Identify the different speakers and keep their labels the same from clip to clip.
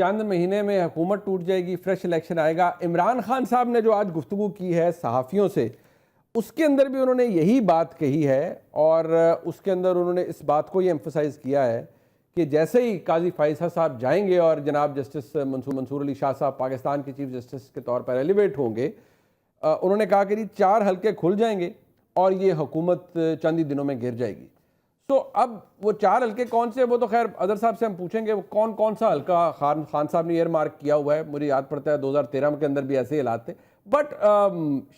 Speaker 1: چند مہینے میں حکومت ٹوٹ جائے گی، فریش الیکشن آئے گا. عمران خان صاحب نے جو آج گفتگو کی ہے صحافیوں سے، اس کے اندر بھی انہوں نے یہی بات کہی ہے، اور اس کے اندر انہوں نے اس بات کو یہ ایمفسائز کیا ہے کہ جیسے ہی قاضی فائز صاحب جائیں گے اور جناب جسٹس منصور علی شاہ صاحب پاکستان کے چیف جسٹس کے طور پر ایلیویٹ ہوں گے، انہوں نے کہا کہ جی 4 حلقے کھل جائیں گے اور یہ حکومت چند ہی دنوں میں گر جائے گی. تو اب وہ 4 حلقے کون سے، وہ تو خیر اظہر صاحب سے ہم پوچھیں گے وہ کون سا حلقہ خان صاحب نے ایئر مارک کیا ہوا ہے. مجھے یاد پڑتا ہے 2013 کے اندر بھی ایسے ہی حالات تھے. بٹ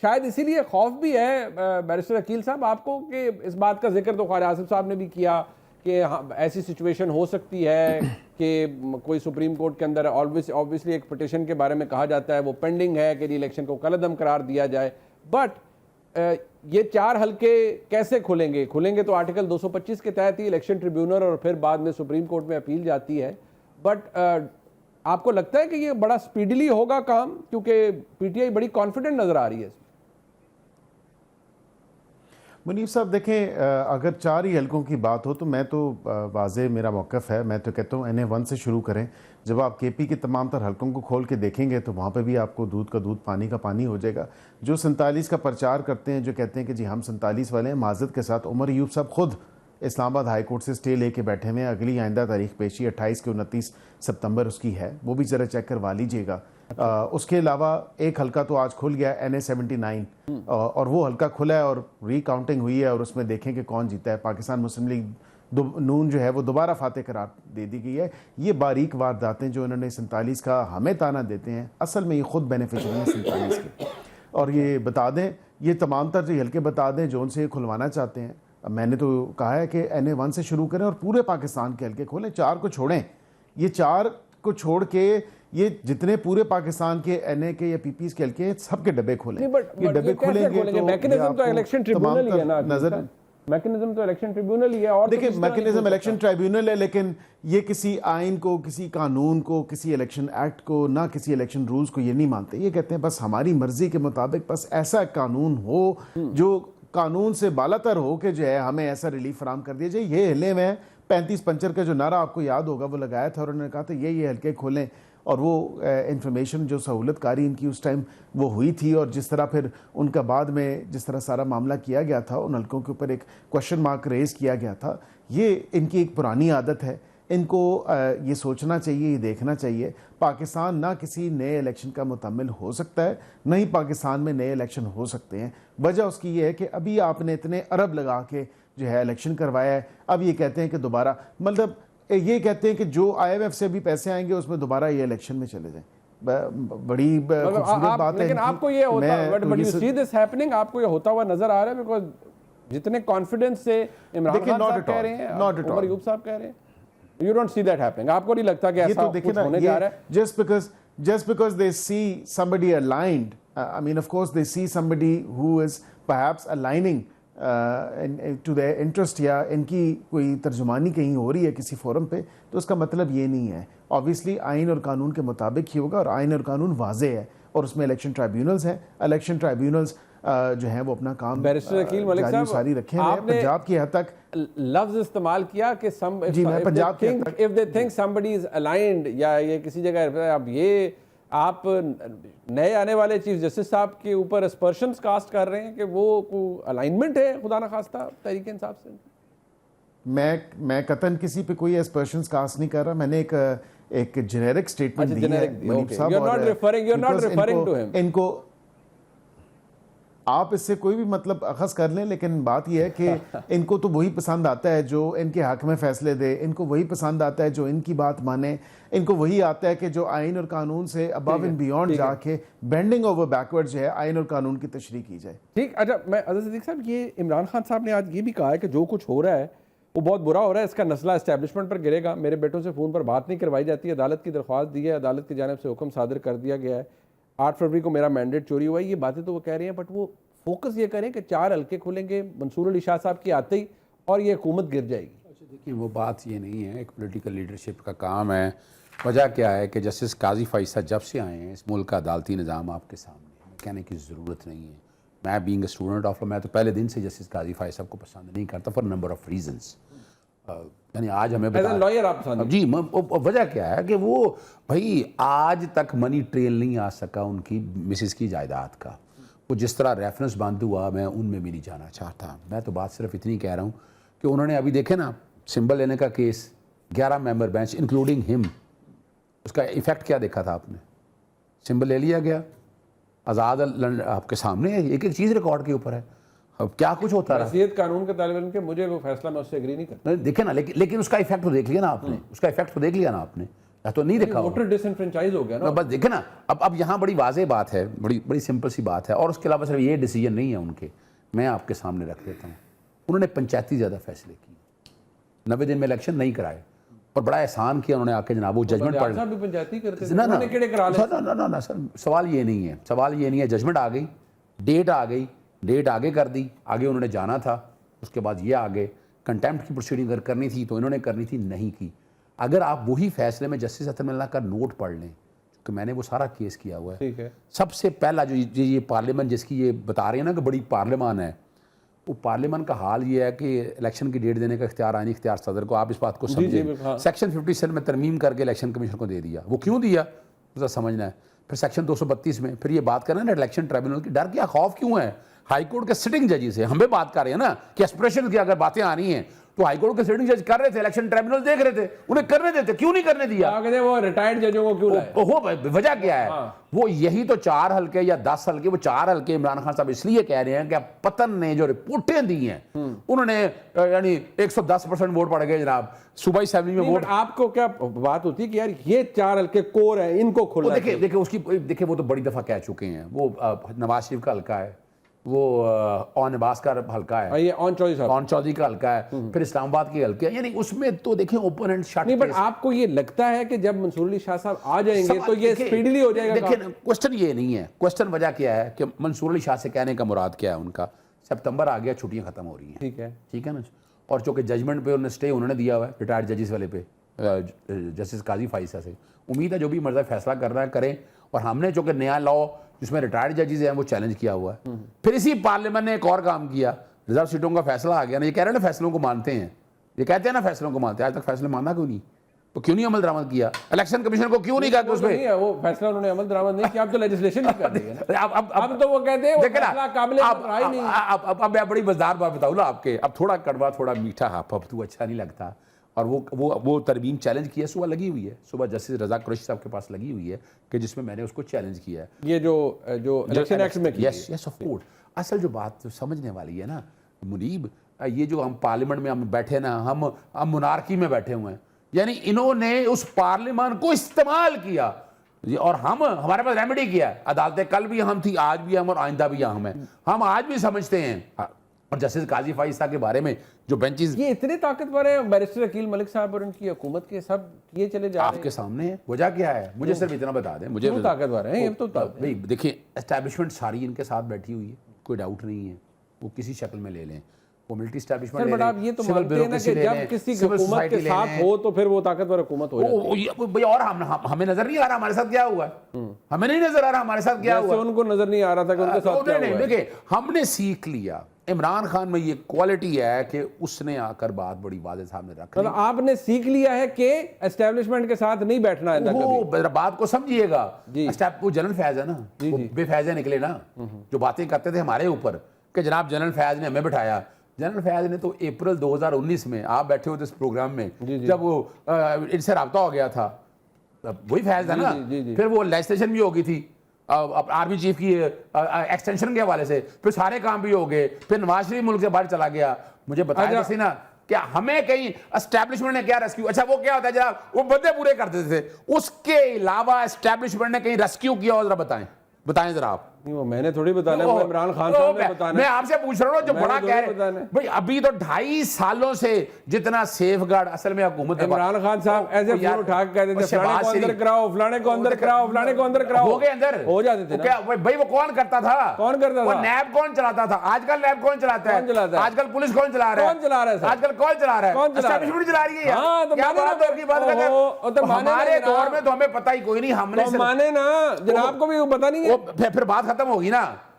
Speaker 1: شاید اسی لیے خوف بھی ہے بیرسٹر عقیل صاحب آپ کو کہ اس بات کا ذکر تو خواجہ آصف صاحب نے بھی کیا کہ ایسی سچویشن ہو سکتی ہے کہ کوئی سپریم کورٹ کے اندر obviously ایک پٹیشن کے بارے میں کہا جاتا ہے وہ پینڈنگ ہے کہ الیکشن کو کالعدم قرار دیا جائے. بٹ یہ 4 حلقے کیسے کھلیں گے تو آرٹیکل 225 کے تحت ہی الیکشن ٹریبیونل اور پھر بعد میں سپریم کورٹ میں اپیل جاتی ہے. بٹ آپ کو لگتا ہے کہ یہ بڑا سپیڈلی ہوگا کام، کیونکہ پی ٹی آئی بڑی کانفیڈنٹ نظر آ رہی ہے اس میں؟
Speaker 2: منیف صاحب دیکھیں، اگر 4 ہی حلقوں کی بات ہو تو میں تو واضح میرا موقف ہے، میں تو کہتا ہوں NA1 سے شروع کریں. جب آپ کے پی کے تمام تر حلقوں کو کھول کے دیکھیں گے تو وہاں پہ بھی آپ کو دودھ کا دودھ پانی کا پانی ہو جائے گا. جو 47 کا پرچار کرتے ہیں، جو کہتے ہیں کہ جی ہم 47 والے ہیں، معذرت کے ساتھ عمر ایوب صاحب خود اسلام آباد ہائی کورٹ سے سٹے لے کے بیٹھے ہوئے ہیں. اگلی آئندہ تاریخ پیشی 28 کے 29 ستمبر اس کی ہے، وہ بھی ذرا چیک کروا لیجئے گا. اس کے علاوہ ایک حلقہ تو آج کھل گیا NA79 اور وہ حلقہ کھلا ہے اور ری کاؤنٹنگ ہوئی ہے، اور اس میں دیکھیں کہ کون جیتا ہے. پاکستان مسلم لیگ نون جو ہے وہ دوبارہ فاتح قرار دے دی گئی ہے. یہ باریک وارداتیں جو انہوں نے 47 کا ہمیں تانا دیتے ہیں، اصل میں یہ خود بینیفیشری ہیں 47 کے. اور یہ بتا دیں، یہ تمام تر جو حلقے بتا دیں جو ان سے یہ کھلوانا چاہتے ہیں. میں نے تو کہا ہے کہ NA1 سے شروع کریں اور پورے پاکستان کے حلقے کھولیں. 4 کو چھوڑیں، یہ 4 کو چھوڑ کے یہ جتنے پورے پاکستان کے NA کے یا PPs کے حلقے ہیں سب کے ڈبے کھولیں. یہ ڈبے کھولیں گے تو
Speaker 1: میکنزم تو الیکشن ٹریبیونل ہی ہے نا، میکنزم تو الیکشن ٹریبیونل ہی ہے. اور
Speaker 2: دیکھیں میکنزم الیکشن ٹریبیونل ہے، لیکن یہ کسی آئین کو، کسی قانون کو، کسی الیکشن ایکٹ کو، نہ کسی الیکشن رولز کو یہ نہیں مانتے. یہ کہتے ہیں بس ہماری مرضی کے مطابق بس ایسا قانون ہو جو قانون سے بالاتر ہو کہ جو ہے ہمیں ایسا ریلیف فراہم کر دیا جائے. یہ ہلے میں 35 پنچر کا جو نعرہ آپ کو یاد ہوگا وہ لگایا تھا، اور انہوں نے کہا تھا یہ حلقے کھولیں. اور وہ انفارمیشن جو سہولت کاری ان کی اس ٹائم وہ ہوئی تھی، اور جس طرح پھر ان کا بعد میں جس طرح سارا معاملہ کیا گیا تھا، ان حلقوں کے اوپر ایک کوشچن مارک ریز کیا گیا تھا. یہ ان کی ایک پرانی عادت ہے. ان کو یہ سوچنا چاہیے، یہ دیکھنا چاہیے پاکستان نہ کسی نئے الیکشن کا متحمل ہو سکتا ہے، نہ ہی پاکستان میں نئے الیکشن ہو سکتے ہیں. وجہ اس کی یہ ہے کہ ابھی آپ نے اتنے ارب لگا کے جو ہے الیکشن کروایا ہے. اب یہ کہتے ہیں کہ دوبارہ مطلب یہ کہتے ہیں کہ جو IMF سے بھی پیسے آئیں گے اس میں دوبارہ یہ الیکشن میں چلے جائیں. بڑی خوبصورت بات ہے.
Speaker 1: لیکن آپ کو یہ ہوتا ہے آپ کو یہ ہوتا ہوا نظر آ رہا ہے، بیکاز جتنے کانفیڈنس سے عمران خان صاحب کہہ رہے ہیں، عمر ایوب صاحب کہہ رہے ہیں، you don't see that happening. آپ کو نہیں لگتا کہ ایسا کچھ ہونے جا رہا ہے؟
Speaker 2: Just because they see somebody aligned, I mean of course they see somebody who is perhaps aligning to their interest, یا ان کی کوئی ترجمانی کہیں ہو رہی ہے کسی فورم پہ، تو اس کا مطلب یہ نہیں ہے. obviously آئین اور قانون کے مطابق ہی ہوگا، اور آئین اور قانون واضح ہے، اور اس میں الیکشن ٹرائیبیونلز ہیں. الیکشن ٹرائیبیونلز جو ہیں وہ اپنا کام جاری ساری رکھے ہیں. پنجاب کی حد تک
Speaker 1: لفظ استعمال کیا کہ
Speaker 2: جی میں پنجاب کی حد تک
Speaker 1: if they think somebody is aligned، یا یہ کسی جگہ اب یہ آپ نئے آنے والے چیف جسٹس صاحب کے اوپر اسپرشنز کاسٹ کر رہے ہیں کہ وہ کوئی الائنمنٹ ہے خدا نخواستہ تحریک انصاف سے؟
Speaker 2: میں قطعاً کسی پہ کوئی اسپرشنز کاسٹ نہیں کر رہا. میں نے ایک جنیرک سٹیٹمنٹ دی ہے منیب صاحب. ان کو آپ اس سے کوئی بھی مطلب اخذ کر لیں، لیکن بات یہ ہے کہ ان کو تو وہی پسند آتا ہے جو ان کے حق میں فیصلے دے. ان کو وہی پسند آتا ہے جو ان کی بات مانے. ان کو وہی آتا ہے کہ جو آئین اور قانون سے ابو اینڈ بیونڈ جا کے بینڈنگ اوور بیکورڈ جو ہے آئین اور قانون کی تشریح کی جائے.
Speaker 1: ٹھیک. اچھا میں اظہر صدیق صاحب، یہ عمران خان صاحب نے آج یہ بھی کہا ہے کہ جو کچھ ہو رہا ہے وہ بہت برا ہو رہا ہے، اس کا مسئلہ اسٹیبلشمنٹ پر گرے گا. میرے بیٹوں سے فون پر بات نہیں کروائی جاتی، عدالت کی درخواست دی ہے، عدالت کی جانب سے حکم صادر کر دیا گیا ہے، 8 فروری کو میرا مینڈیٹ چوری ہوا ہے. یہ باتیں تو وہ کہہ رہے ہیں، بٹ وہ فوکس یہ کریں کہ 4 حلقے کھلیں گے منصور علی شاہ صاحب کی آتے ہی اور یہ حکومت گر جائے گی.
Speaker 3: اچھا دیکھیں، وہ بات یہ نہیں ہے، ایک پولیٹیکل لیڈرشپ کا کام ہے. وجہ کیا ہے کہ جسٹس قاضی فائز صاحب جب سے آئے ہیں اس ملک کا عدالتی نظام آپ کے سامنے ہے، کہنے کی ضرورت نہیں ہے. میں being a student of law, میں تو پہلے دن سے جسٹس قاضی فائز صاحب کو پسند نہیں کرتا فار نمبر آف ریزنس. یعنی آج ہمیں
Speaker 1: ایز اے لائر آپ سمجھیں
Speaker 3: جی وجہ کیا ہے کہ وہ بھائی آج تک منی ٹریل نہیں آ سکا ان کی مسز کی جائیداد کا. وہ جس طرح ریفرنس بند ہوا میں ان میں بھی نہیں جانا چاہتا. میں تو بات صرف اتنی کہہ رہا ہوں کہ انہوں نے ابھی دیکھے نا سمبل لینے کا کیس 11 ممبر بینچ انکلوڈنگ ہم, اس کا ایفیکٹ کیا دیکھا تھا آپ نے؟ سمبل لے لیا گیا, آزاد آپ کے سامنے ہے, ایک ایک چیز ریکارڈ کے اوپر ہے. اب کیا کچھ ہوتا رہا.
Speaker 1: حیثیت قانون کے طالب علم کے مجھے وہ فیصلہ میں اس سے ایگری نہیں کرتا.
Speaker 3: دیکھیں نا لیکن اس کا ایفیکٹ تو دیکھ لیا نا آپ نے, اس کا ایفیکٹ تو دیکھ لیا نا آپ نے, یا تو نہیں دیکھا
Speaker 1: ووٹر ڈس انفرینچائز ہو گیا نا.
Speaker 3: بس دیکھیں نا اب یہاں بڑی واضح بات ہے, بڑی سمپل سی بات ہے. اور اس کے علاوہ صرف یہ ڈیسیجن نہیں ہے ان کے, میں آپ کے سامنے رکھ دیتا ہوں. انہوں نے پنچایتی زیادہ فیصلے کیے, 90 دن میں الیکشن نہیں کرائے, اور بڑا احسان کیا انہوں نے آ کے جناب وہ ججمنٹ پڑھ.
Speaker 1: صاحب بھی پنچایتی کرتے تھے, انہوں نے کیڑے کرا لے.
Speaker 3: نا سر سوال یہ نہیں ہے, سوال یہ نہیں ہے. ججمنٹ آ گئی, ڈیٹ آ گئی, ڈیٹ آگے کر دی, آگے انہوں نے جانا تھا. اس کے بعد یہ آگے کنٹیمپٹ کی پروسیڈنگ اگر کرنی تھی تو انہوں نے کرنی تھی, نہیں کی. اگر آپ وہی فیصلے میں جسٹس اطہر اللہ کا نوٹ پڑھ لیں, کہ میں نے وہ سارا کیس کیا ہوا ہے,
Speaker 1: ٹھیک ہے.
Speaker 3: سب سے پہلا جو یہ پارلیمنٹ جس کی یہ بتا رہے ہیں نا کہ بڑی پارلیمان ہے, وہ پارلیمنٹ کا حال یہ ہے کہ الیکشن کی ڈیٹ دینے کا اختیار آئینی اختیار صدر کو. آپ اس بات کو سمجھیں. سیکشن 57 میں ترمیم کر کے الیکشن کمیشن کو دے دیا. وہ کیوں دیا ذرا سمجھنا ہے. پھر سیکشن 232 میں پھر یہ بات کرنا نا الیکشن ٹریبونل کی, ڈر کیا خوف کیوں ہے؟ ہائی کورٹ کے سٹنگ ججز سے ہم بھی بات کر رہے ہیں نا کہ ایسپریشن کی اگر باتیں آ رہی ہیں تو ہائی کورٹ کے سٹنگ جج کر رہے تھے, الیکشن ٹریبونل دیکھ رہے تھے, انہیں کرنے دیتے, کیوں نہیں کرنے دیا؟
Speaker 1: وہ ریٹائرڈ ججوں کو کیوں لائے؟
Speaker 3: وجہ کیا ہے؟ وہ یہی تو 4 حلقے یا 10 حلقے, وہ 4 حلقے عمران خان صاحب اس لیے کہہ رہے ہیں کہ پتن نے جو رپورٹیں دی ہیں انہوں نے یعنی 110% ووٹ پڑ گئے جناب, صوبائی اسمبلی میں ووٹ.
Speaker 1: آپ کو کیا بات ہوتی ہے کہ یار یہ 4 حلقے کور ہیں, ان کو کھولنا.
Speaker 3: دیکھیں اس کی دیکھیں وہ تو بڑی دفعہ کہہ چکے ہیں. وہ نواز شریف کا حلقہ ہے, وہ اون عباس کا حلقہ ہے,
Speaker 1: یہ اون
Speaker 3: چودھری کا حلقہ ہے, پھر اسلام آباد کے حلقے ہیں. یعنی اس میں تو دیکھیں اوپن اینڈ شٹ.
Speaker 1: نہیں, بٹ آپ کو یہ لگتا ہے کہ جب منصور علی شاہ صاحب آ جائیں گے تو یہ سپیڈلی ہو جائے گا؟
Speaker 3: دیکھیں کوسچن یہ نہیں ہے, کوسچن وجہ کیا ہے کہ منصور علی شاہ سے کہنے کا مراد کیا ہے ان کا, سپتمبر آ گیا, چھٹیاں ختم ہو رہی ہیں, ٹھیک ہے نا. اور چونکہ ججمنٹ پہ انہوں نے اسٹے انہوں نے دیا ہوا ہے ریٹائرڈ ججز والے پہ, جسٹس قاضی فائزہ سے. امید ہے جو بھی مرضی فیصلہ کرنا ہے کریں. اور ہم نے چونکہ نیا لاء جس میں ریٹائرڈ ججز ہیں وہ چیلنج کیا ہوا ہے. پھر اسی پارلیمنٹ نے ایک اور کام کیا, ریزرو سیٹوں کا فیصلہ آ گیا نا. یہ کہہ رہے ہیں نا فیصلوں کو مانتے ہیں, یہ کہتے ہیں نا فیصلوں کو مانتے ہیں, آج تک فیصلے ماننا کیوں نہیں؟ تو کیوں نہیں عمل درآمد کیا؟ الیکشن کمیشن کو کیوں نہیں کہا کہ اس پہ
Speaker 1: وہ فیصلہ انہوں نے عمل درآمد نہیں کیا؟ اب تو لیجسلیشن نہیں کر دی ہے. اب تو وہ کہتے ہیں وہ فیصلہ قابل رائے نہیں.
Speaker 3: اب میں بڑی مزدار بات بتاؤں نا آپ کے, اب تھوڑا کڑوا تھوڑا میٹھا اب تو اچھا نہیں لگتا. اور وہ ترمیم چیلنج کی ہے, صبح لگی ہوئی ہے, صبح جسٹس رضا قریشی صاحب کے پاس لگی ہوئی ہے کہ جس میں نے اس کو چیلنج کیا ہے.
Speaker 1: یہ جو الیکشن ایکٹ میں
Speaker 3: یس آف کورس. اصل جو بات سمجھنے والی ہے نا منیب, یہ جو ہم پارلیمنٹ میں ہم بیٹھے نا, ہم منارکی میں بیٹھے ہوئے ہیں, یعنی انہوں نے اس پارلیمان کو استعمال کیا اور ہمارے پاس ریمیڈی کیا ہے. عدالتیں کل بھی ہم تھی, آج بھی ہم, اور آئندہ بھی ہم ہیں. ہم آج بھی سمجھتے ہیں. اور جسٹس قاضی فائزہ کے بارے میں جو بینچز
Speaker 1: یہ اتنے طاقتور ہیں, بیرسٹر عقیل ملک صاحب اور ان کی حکومت کے سب یہ چلے جا رہے ہیں
Speaker 3: آپ کے سامنے ہے. وجہ کیا ہے مجھے صرف اتنا بتا دیں. مجھے
Speaker 1: طاقتور ہیں یہ تو.
Speaker 3: بھائی دیکھیں اسٹیبلشمنٹ ساری ان کے ساتھ بیٹھی ہوئی ہے, کوئی ڈاؤٹ نہیں ہے. وہ کسی شکل میں لے لیں, وہ ملٹی اسٹیبلشمنٹ لے لیں,
Speaker 1: آپ یہ تو مانتے ہیں نا کہ جب کسی حکومت کے ساتھ ہو تو پھر وہ طاقتور حکومت ہو جاتی ہے.
Speaker 3: اور ہمیں نظر نہیں آ رہا ہمارے ساتھ کیا ہوا ہے, ہمیں نہیں نظر آ رہا ہمارے ساتھ کیا ہوا ہے.
Speaker 1: ان کو نظر نہیں آ رہا تھا کہ ان کے ساتھ کیا ہوا ہے.
Speaker 3: دیکھیں ہم نے سیکھ لیا. عمران خان میں یہ کوالٹی ہے کہ اس نے آ کر بات بڑی واضح سامنے رکھ لی.
Speaker 1: آپ نے سیکھ لیا ہے کہ اسٹیبلشمنٹ کے ساتھ نہیں بیٹھنا ہے.
Speaker 3: وہ بات کو سمجھیے گا. وہ جنرل فیض ہے نا, بے فیض نکلے نا, جو باتیں کرتے تھے ہمارے اوپر کہ جناب جنرل فیض نے ہمیں بٹھایا. جنرل فیض نے تو اپریل 2019 میں آپ بیٹھے ہوئے تھے اس پروگرام میں, جب وہ ان سے رابطہ ہو گیا تھا, وہی فیض ہے نا. پھر وہ لیجسلیشن بھی ہو گئی تھی آرمی چیف کی ایکسٹینشن کے حوالے سے, پھر سارے کام بھی ہو گئے, پھر نواز شریف ملک سے باہر چلا گیا. مجھے بتایا کسی نا کیا ہمیں کہیں اسٹیبلشمنٹ نے کیا ریسکیو. اچھا وہ کیا ہوتا ہے جناب, وہ بندے پورے کرتے تھے, اس کے علاوہ اسٹیبلشمنٹ نے کہیں ریسکیو کیا ہو, ذرا بتائیں ذرا آپ.
Speaker 1: وہ میں نے تھوڑی بتانا ہے, وہ عمران خان صاحب نے بتانا ہے.
Speaker 3: میں آپ سے پوچھ رہا ہوں جو بڑا کہہ رہے ہیں بھئی ابھی تو 2.5 سالوں سے جتنا سیف گارڈ اصل میں حکومت.
Speaker 1: عمران خان صاحب ایسے فون اٹھا کے کہتے تھے فلانے کو اندر کراؤ, فلانے کو اندر کراؤ, فلانے کو اندر کراؤ,
Speaker 3: ہو گئے اندر,
Speaker 1: ہو جاتے تھے نا.
Speaker 3: بھئی وہ کون کرتا تھا, وہ نیب کون چلاتا تھا, آج کل نیب کون چلاتا ہے, آج کل پولیس کون چلا رہا ہے, آج کل کون چلا رہا ہے, اسٹیبلشمنٹ چلا رہی ہے. کیا بات ہے کی بات کرتے ہیں, ہمارے دور میں تو ہمیں پتہ ہی کوئی نہیں. ہم نے
Speaker 1: مانے نا, جناب کو بھی پتہ نہیں ہے.
Speaker 3: پھر بات ختم ہوگی نا.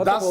Speaker 3: 10